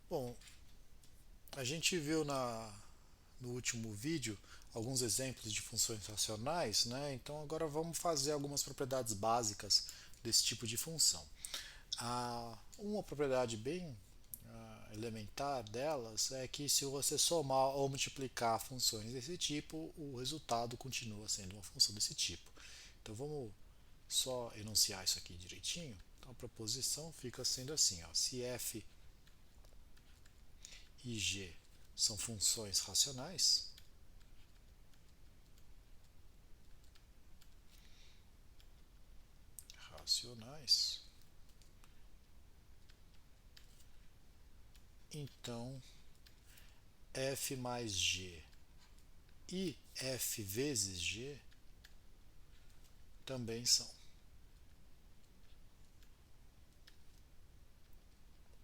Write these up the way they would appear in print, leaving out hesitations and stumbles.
Bom, a gente viu no último vídeo alguns exemplos de funções racionais, né? Então agora vamos fazer algumas propriedades básicas desse tipo de função. Uma propriedade bem elementar delas é que se você somar ou multiplicar funções desse tipo, o resultado continua sendo uma função desse tipo. Então vamos só enunciar isso aqui direitinho. Então a proposição fica sendo assim, ó, se f e g são funções racionais, então f mais g e f vezes g também são.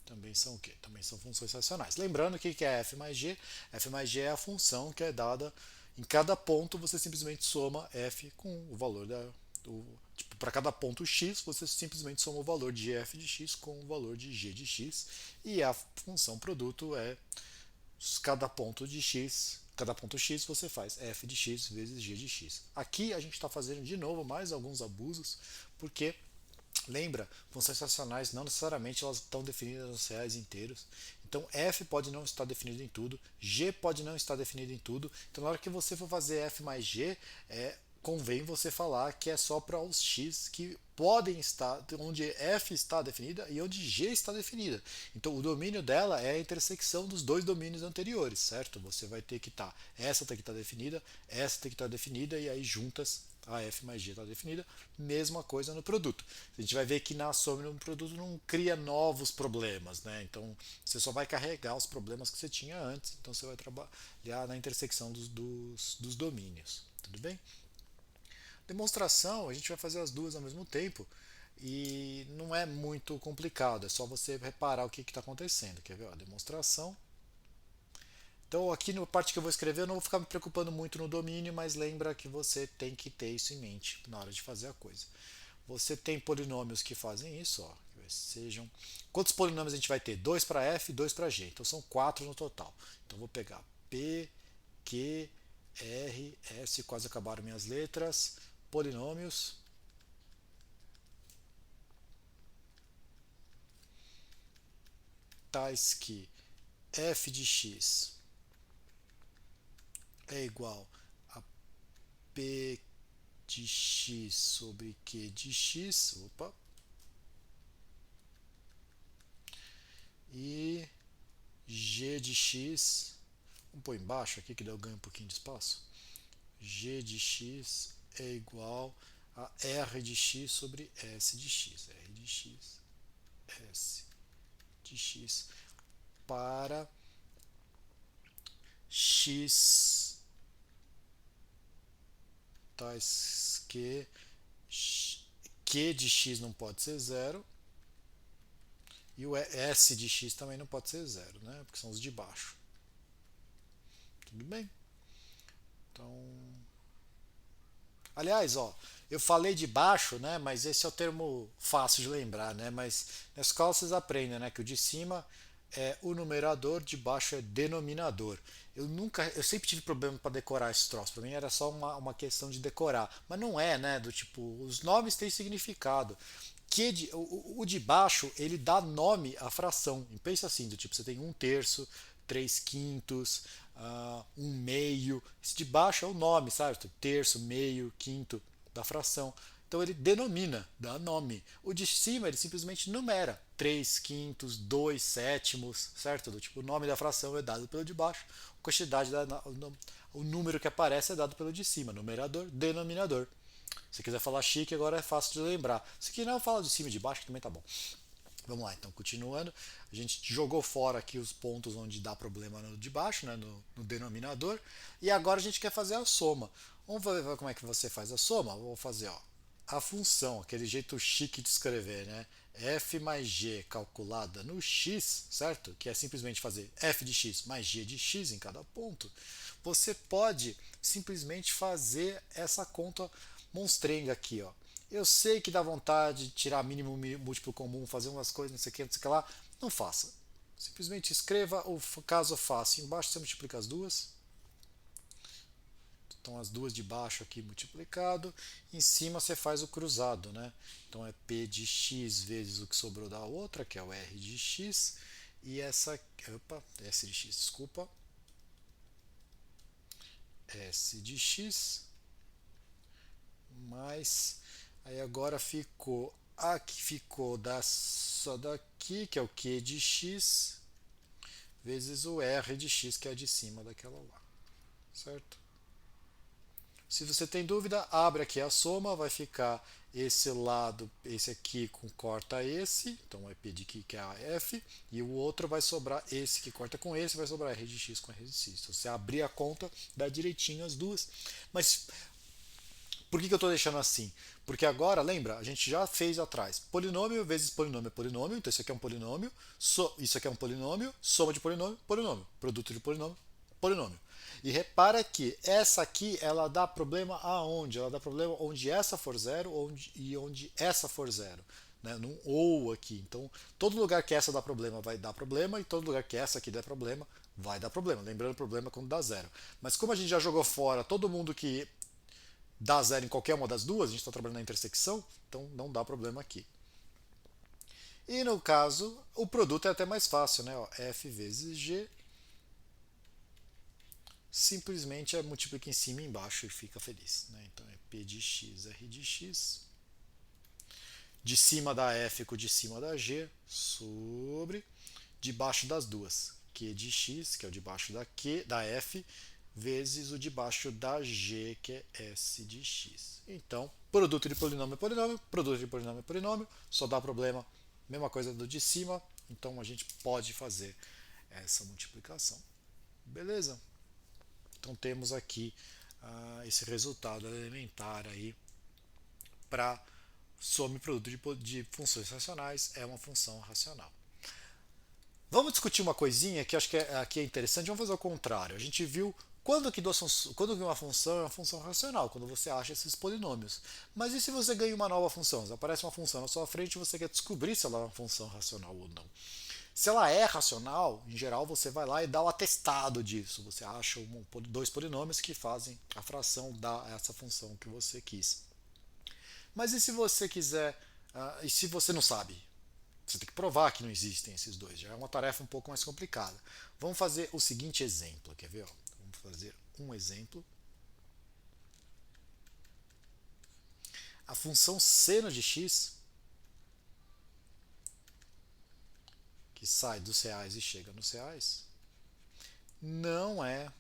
Também são o quê? Também são funções racionais. Lembrando que é f mais g? F mais g é a função que é dada em cada ponto, você simplesmente soma f com o valor tipo, para cada ponto x, você simplesmente soma o valor de f de x com o valor de g de x, e a função produto é cada ponto de x, cada ponto x você faz f de x vezes g de x. Aqui a gente está fazendo de novo mais alguns abusos, porque lembra, funções racionais não necessariamente elas estão definidas nos reais inteiros. Então f pode não estar definido em tudo, g pode não estar definido em tudo. Então na hora que você for fazer f mais g, convém você falar que é só para os x que podem estar, onde f está definida e onde g está definida. Então o domínio dela é a intersecção dos dois domínios anteriores, certo? Você vai ter que estar, essa tem que estar definida, essa tem que estar definida e aí juntas a f mais g está definida, mesma coisa no produto. A gente vai ver que na soma no produto não cria novos problemas, né? Então você só vai carregar os problemas que você tinha antes, então você vai trabalhar na intersecção dos domínios, tudo bem? Demonstração, a gente vai fazer as duas ao mesmo tempo e não é muito complicado, é só você reparar o que está acontecendo. Quer ver? Ó, demonstração. Então, aqui na parte que eu vou escrever, eu não vou ficar me preocupando muito no domínio, mas lembra que você tem que ter isso em mente na hora de fazer a coisa. Você tem polinômios que fazem isso, ó, que sejam. Quantos polinômios a gente vai ter? 2 para f e 2 para g. Então são 4 no total. Então vou pegar p, q, r, s, quase acabaram minhas letras. Polinômios tais que f de x é igual a p de x sobre q de x, opa, e g de x, vamos pôr embaixo aqui que daí eu ganho um pouquinho de espaço, g de x é igual a r de x sobre s de x, r de x, s de x, para x tais que q de x não pode ser zero e o s de x também não pode ser zero, né? Porque são os de baixo. Tudo bem? Então, aliás, ó, eu falei de baixo, né? Mas esse é o termo fácil de lembrar, né? Mas na escola vocês aprendem, né? Que o de cima é o numerador, de baixo é denominador. Eu sempre tive problema para decorar esse troço. Para mim era só uma questão de decorar, mas não é, né? Do tipo, os nomes têm significado. O de baixo ele dá nome à fração. E pensa assim, do tipo, você tem um terço, três quintos, um meio. Esse de baixo é o nome, sabe? Terço, meio, quinto da fração. Então ele denomina, dá nome. O de cima ele simplesmente numera. 3 quintos, 2 sétimos, certo? Do tipo, o nome da fração é dado pelo de baixo, a quantidade o número que aparece é dado pelo de cima, numerador, denominador. Se quiser falar chique, agora é fácil de lembrar. Se quiser, não fala de cima e de baixo, que também tá bom. Vamos lá, então, continuando. A gente jogou fora aqui os pontos onde dá problema no de baixo, né, no denominador. E agora a gente quer fazer a soma. Vamos ver como é que você faz a soma? Vou fazer ó, a função, aquele jeito chique de escrever, né? F mais g calculada no x, certo? Que é simplesmente fazer f de x mais g de x em cada ponto. Você pode simplesmente fazer essa conta monstrenga aqui, ó. Eu sei que dá vontade de tirar mínimo múltiplo comum, fazer umas coisas, não sei o que lá. Não faça. Simplesmente escreva o caso fácil. Embaixo você multiplica as duas. Então as duas de baixo aqui multiplicado. Em cima você faz o cruzado, né? Então é P de x vezes o que sobrou da outra, que é o R de x. E essa. Opa, S de x, desculpa. S de x. Mais. Aí agora ficou. Aqui ficou só daqui, que é o Q de x, vezes o R de x, que é a de cima daquela lá. Certo? Se você tem dúvida, abre aqui a soma, vai ficar esse lado, esse aqui com corta esse, então é P de Q que é a F, e o outro vai sobrar esse que corta com esse, vai sobrar R de x com R de x. Se você abrir a conta, dá direitinho as duas. Mas por que eu estou deixando assim? Porque agora, lembra, a gente já fez atrás. Polinômio vezes polinômio é polinômio, então isso aqui é um polinômio, isso aqui é um polinômio, soma de polinômio, polinômio. Produto de polinômio, polinômio. E repara que essa aqui, ela dá problema aonde? Ela dá problema onde essa for zero e onde essa for zero. Né? Num ou aqui. Então, todo lugar que essa dá problema vai dar problema, e todo lugar que essa aqui der problema vai dar problema. Lembrando o problema quando dá zero. Mas como a gente já jogou fora todo mundo que dá zero em qualquer uma das duas, a gente está trabalhando na intersecção, então não dá problema aqui. E no caso, o produto é até mais fácil, né? Ó, F vezes G, simplesmente multiplica em cima e embaixo e fica feliz. Né? Então é P de x, R de x, de cima da F com de cima da G, sobre debaixo das duas, Q de x, que é o de baixo da F, vezes o de baixo da G, que é S de x. Então, produto de polinômio é polinômio, produto de polinômio é polinômio, só dá problema, mesma coisa do de cima, então a gente pode fazer essa multiplicação. Beleza? Então temos aqui esse resultado elementar aí para soma e produto de funções racionais é uma função racional. Vamos discutir uma coisinha que acho que aqui é interessante. Vamos fazer o contrário. A gente viu quando que uma função é uma função racional, quando você acha esses polinômios. Mas e se você ganha uma nova função? Aparece uma função na sua frente e você quer descobrir se ela é uma função racional ou não. Se ela é racional, em geral você vai lá e dá o atestado disso. Você acha dois polinômios que fazem a fração dessa função que você quis. Mas e se você quiser, e se você não sabe? Você tem que provar que não existem esses dois. Já é uma tarefa um pouco mais complicada. Vamos fazer o seguinte exemplo. Quer ver? Ó? Vamos fazer um exemplo. A função seno de x, que sai dos reais e chega nos reais, não é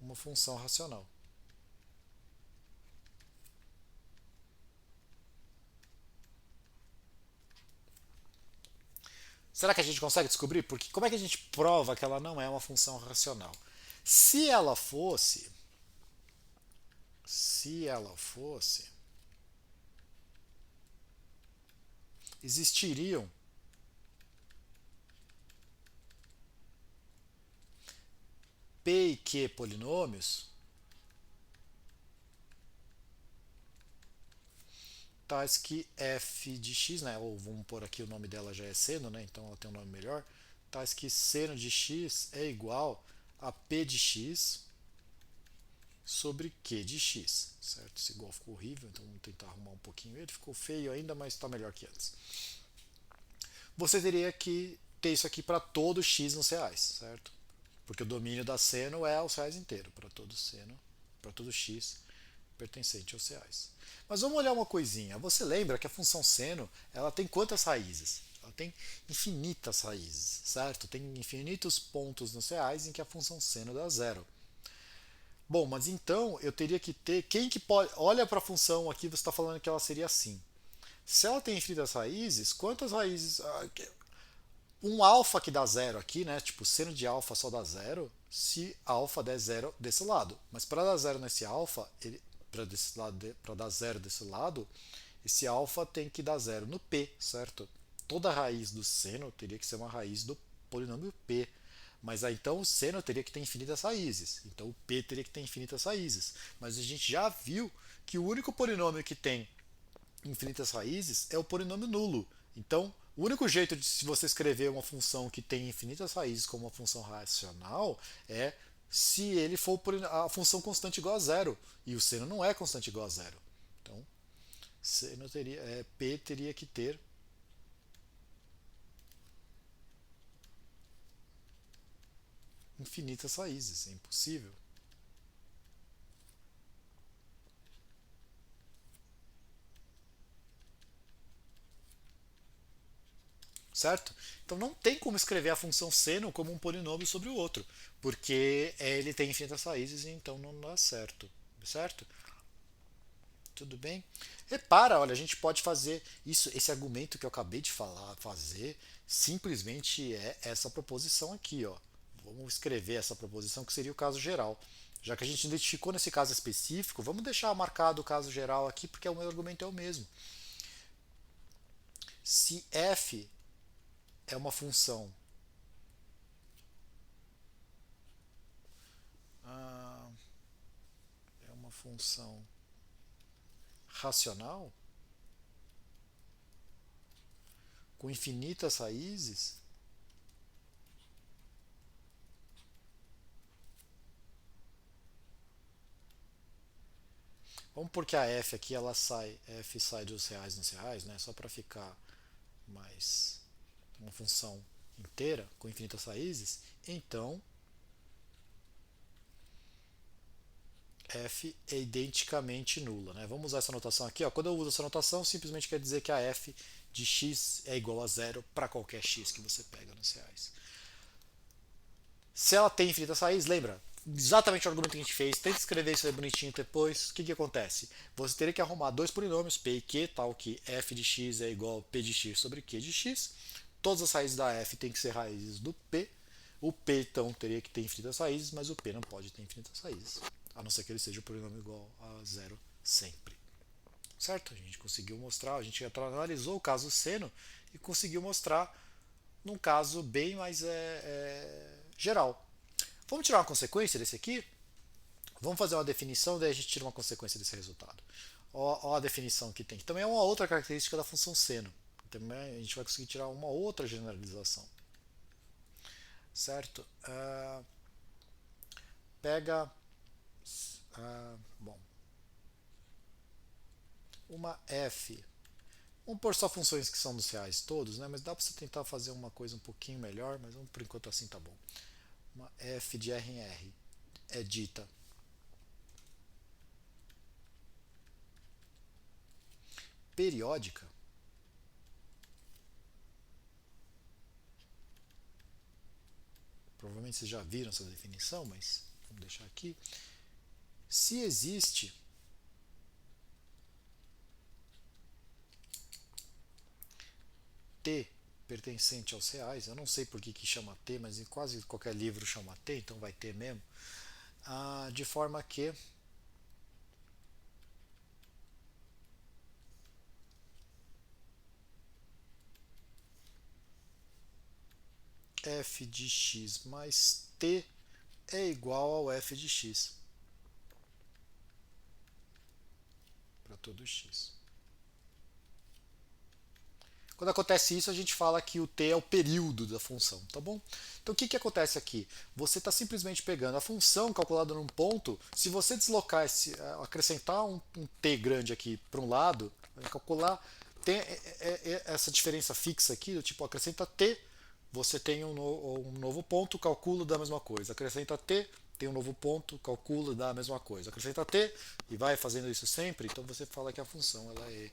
uma função racional. Será que a gente consegue descobrir? Porque como é que a gente prova que ela não é uma função racional? Se ela fosse, existiriam P e Q polinômios tais que f de x, né, ou vamos pôr aqui o nome dela já é seno, né, então ela tem um nome melhor, tais que seno de x é igual a p de x sobre q de x, certo? Esse igual ficou horrível, então vamos tentar arrumar um pouquinho ele, ficou feio ainda, mas está melhor que antes. Você teria que ter isso aqui para todo x nos reais, certo? Porque o domínio da seno é os reais inteiro, para todo seno, para todo x pertencente aos reais. Mas vamos olhar uma coisinha. Você lembra que a função seno ela tem quantas raízes? Ela tem infinitas raízes, certo? Tem infinitos pontos nos reais em que a função seno dá zero. Bom, mas então eu teria que ter. Quem que pode. Olha para a função aqui, você está falando que ela seria assim. Se ela tem infinitas raízes, quantas raízes. Um alfa que dá zero aqui, né? Tipo, seno de alfa só dá zero se alfa der zero desse lado. Mas para dar zero nesse alfa, para dar zero desse lado, esse alfa tem que dar zero no p, certo? Toda raiz do seno teria que ser uma raiz do polinômio p. Mas aí, então o seno teria que ter infinitas raízes. Então o p teria que ter infinitas raízes. Mas a gente já viu que o único polinômio que tem infinitas raízes é o polinômio nulo. Então, o único jeito de se você escrever uma função que tem infinitas raízes como uma função racional é se ele for por a função constante igual a zero. E o seno não é constante igual a zero. Então, seno teria, P teria que ter infinitas raízes. É impossível. Certo? Então não tem como escrever a função seno como um polinômio sobre o outro, porque ele tem infinitas raízes e então não dá certo. Certo? Tudo bem? Repara, olha, a gente pode fazer isso, esse argumento que eu acabei de fazer, simplesmente é essa proposição aqui, ó. Vamos escrever essa proposição que seria o caso geral. Já que a gente identificou nesse caso específico, vamos deixar marcado o caso geral aqui, porque o meu argumento é o mesmo. Se f é uma função ah, é uma função racional com infinitas raízes, vamos porque a f aqui ela sai, f sai dos reais nos reais, né? Só para ficar mais uma função inteira com infinitas raízes, então f é identicamente nula. Né? Vamos usar essa notação aqui. Ó. Quando eu uso essa notação, simplesmente quer dizer que a f de x é igual a zero para qualquer x que você pega nos reais. Se ela tem infinitas raízes, lembra? Exatamente o argumento que a gente fez. Tenta escrever isso aí bonitinho depois. O que acontece? Você teria que arrumar dois polinômios, p e q, tal que f de x é igual a p de x sobre q de x. Todas as raízes da f têm que ser raízes do p. O p, então, teria que ter infinitas raízes, mas o p não pode ter infinitas raízes. A não ser que ele seja um polinômio igual a zero sempre. Certo? A gente conseguiu mostrar, a gente analisou o caso seno e conseguiu mostrar num caso bem mais geral. Vamos tirar uma consequência desse aqui? Vamos fazer uma definição, daí a gente tira uma consequência desse resultado. Ó a definição que tem. Que também é uma outra característica da função seno. Também a gente vai conseguir tirar uma outra generalização. Certo? Pega. Bom. Uma f. Vamos pôr só funções que são dos reais todos, né? Mas dá para você tentar fazer uma coisa um pouquinho melhor, mas vamos, por enquanto assim tá bom. Uma f de R em R é dita periódica. Provavelmente vocês já viram essa definição, mas vamos deixar aqui. Se existe T pertencente aos reais, eu não sei por que chama T, mas em quase qualquer livro chama T, então vai ter mesmo, de forma que f de x mais t é igual ao f de x para todo x. Quando acontece isso, a gente fala que o t é o período da função, tá bom? Então o que acontece aqui? Você está simplesmente pegando a função calculada num ponto, se você deslocar, acrescentar um t grande aqui para um lado, vai calcular, tem essa diferença fixa aqui, do tipo acrescenta t, você tem um novo ponto, calcula da mesma coisa. Acrescenta t, tem um novo ponto, calcula da mesma coisa. Acrescenta t e vai fazendo isso sempre, então você fala que a função ela é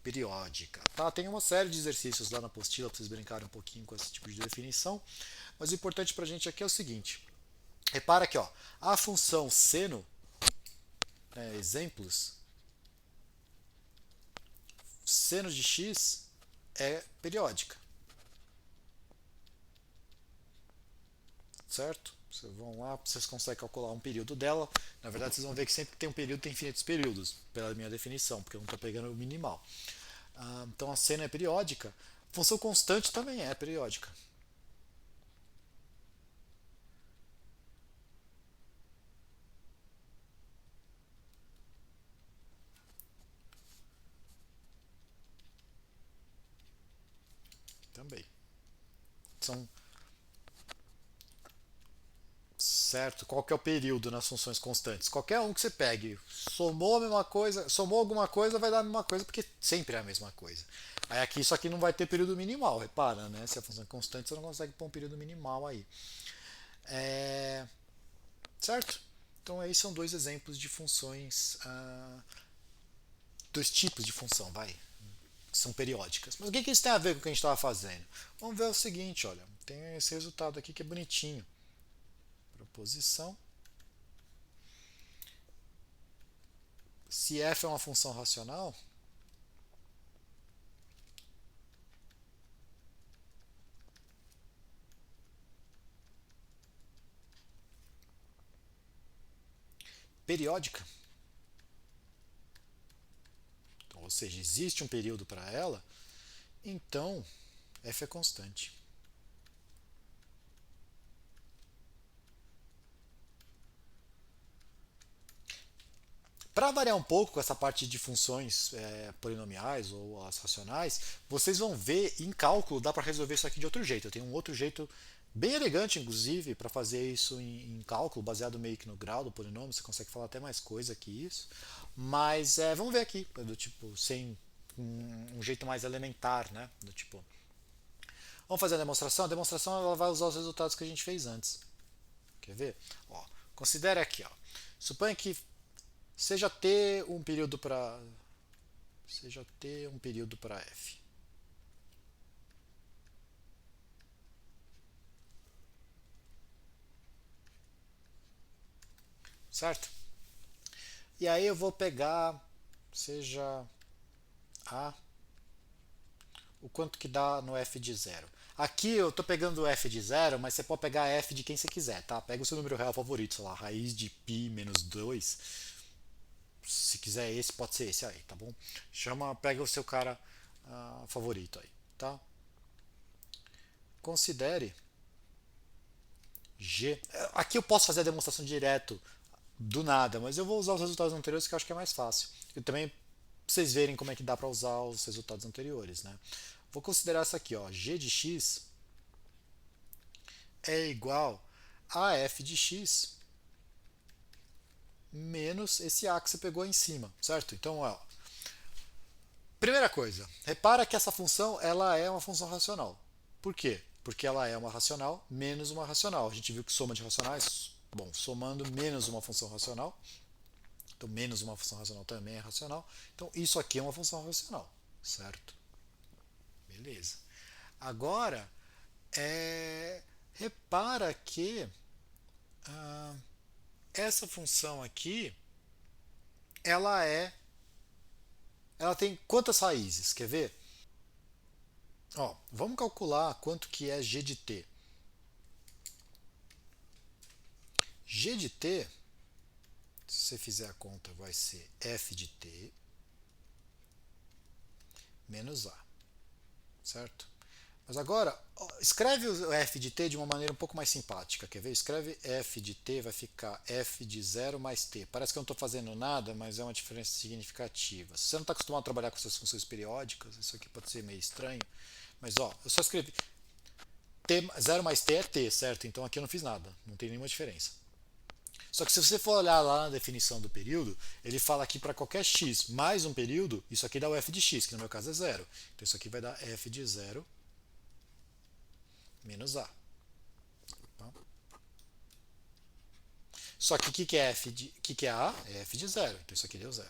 periódica. Tá? Tem uma série de exercícios lá na apostila para vocês brincarem um pouquinho com esse tipo de definição, mas o importante para a gente aqui é o seguinte: repara aqui, ó, a função seno, exemplos, seno de x é periódica, certo? Vocês vão lá, vocês conseguem calcular um período dela. Na verdade, vocês vão ver que sempre que tem um período tem infinitos períodos, pela minha definição, porque eu não estou pegando o minimal. Então a seno é periódica. Função constante também é periódica. também. São certo? Qual que é o período nas funções constantes? Qualquer um que você pegue, somou a mesma coisa, somou alguma coisa, vai dar a mesma coisa, porque sempre é a mesma coisa. Aí aqui isso aqui não vai ter período minimal, repara, né? Se a função é constante, você não consegue pôr um período minimal aí. É... Certo? Então aí são dois exemplos de funções, dois tipos de função, vai, que são periódicas. Mas o que isso tem a ver com o que a gente estava fazendo? Vamos ver o seguinte, olha, tem esse resultado aqui que é bonitinho. Proposição. Se f é uma função racional, periódica, então, ou seja, existe um período para ela, então f é constante. Para variar um pouco com essa parte de funções polinomiais ou as racionais, vocês vão ver em cálculo dá para resolver isso aqui de outro jeito. Eu tenho um outro jeito bem elegante, inclusive, para fazer isso em cálculo, baseado meio que no grau do polinômio. Você consegue falar até mais coisa que isso. Mas vamos ver aqui, do tipo, sem um jeito mais elementar, né? Do tipo, vamos fazer a demonstração. A demonstração ela vai usar os resultados que a gente fez antes. Quer ver? Ó, considere aqui, ó. Suponha que seja T um período para f. Certo? E aí eu vou pegar seja a o quanto que dá no f de zero. Aqui eu estou pegando o f de zero, mas você pode pegar f de quem você quiser, tá? Pega o seu número real favorito, sei lá, raiz de π menos 2. Se quiser esse, pode ser esse aí, tá bom? Pega o seu cara favorito aí, tá? Considere G. Aqui eu posso fazer a demonstração direto do nada, mas eu vou usar os resultados anteriores que eu acho que é mais fácil. E também pra vocês verem como é que dá para usar os resultados anteriores, né? Vou considerar isso aqui, ó, g de x é igual a f de x menos esse a que você pegou em cima, certo? Então, ó, primeira coisa, repara que essa função ela é uma função racional. Por quê? Porque ela é uma racional menos uma racional. A gente viu que soma de racionais, bom, somando menos uma função racional, então menos uma função racional também é racional. Então isso aqui é uma função racional, certo? Beleza. Agora, repara que ah, essa função aqui, ela é, ela tem quantas raízes? Quer ver? Ó, vamos calcular quanto que é g de t. G de t, se você fizer a conta, vai ser f de t menos a, certo? Mas agora, escreve o f de t de uma maneira um pouco mais simpática, quer ver? Escreve f de t, vai ficar f de 0 mais t. Parece que eu não estou fazendo nada, mas é uma diferença significativa. Se você não está acostumado a trabalhar com essas funções periódicas, isso aqui pode ser meio estranho. Mas ó, eu só escrevi t, 0 mais t é t, certo? Então aqui eu não fiz nada, não tem nenhuma diferença. Só que se você for olhar lá na definição do período, ele fala aqui para qualquer x mais um período, isso aqui dá o f de x, que no meu caso é zero. Então isso aqui vai dar f de 0 menos a. Só que o que é que é a? É f de 0. Então isso aqui deu 0.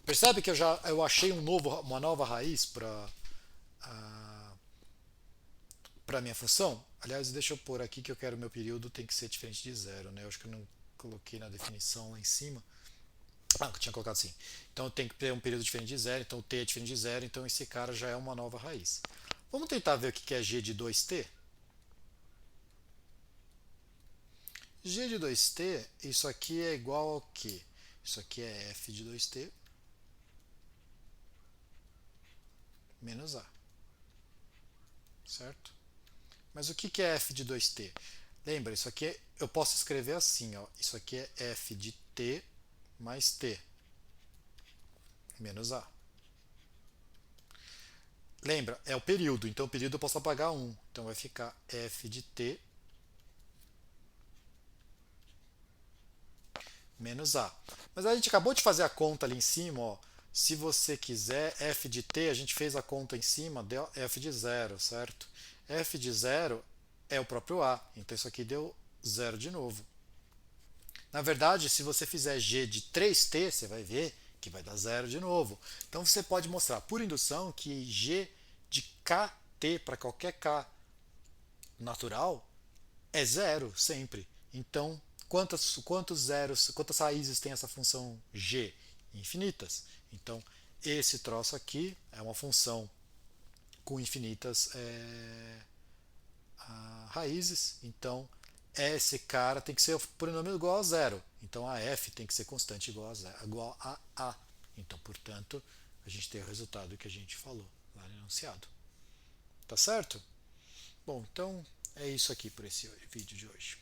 Percebe que eu achei uma nova raiz para minha função? Aliás, deixa eu pôr aqui que eu quero o meu período tem que ser diferente de 0, né? Eu acho que eu não coloquei na definição lá em cima. Ah, eu tinha colocado assim. Então tem que ter um período diferente de 0, então o t é diferente de 0, então esse cara já é uma nova raiz. Vamos tentar ver o que é g de 2t? G de 2t, isso aqui é igual ao quê? Isso aqui é f de 2t menos a, certo? Mas o que é f de 2t? Lembra, isso aqui eu posso escrever assim, ó. Isso aqui é f de t mais t menos a. Lembra, é o período, então o período eu posso apagar um. Então vai ficar f de t menos a. Mas a gente acabou de fazer a conta ali em cima, ó. Se você quiser f de t, a gente fez a conta em cima, deu f de zero, certo? F de zero é o próprio a, então isso aqui deu zero de novo. Na verdade, se você fizer g de 3t, você vai ver que vai dar zero de novo. Então você pode mostrar por indução que g de kt para qualquer k natural é zero sempre. Então, quantos zeros, quantas raízes tem essa função g? Infinitas. Então, esse troço aqui é uma função com infinitas raízes. Então, esse cara tem que ser polinômio igual a zero. Então, a f tem que ser constante igual a, zero, igual a a. Então, portanto, a gente tem o resultado que a gente falou lá no enunciado. Tá certo? Bom, então é isso aqui por esse vídeo de hoje.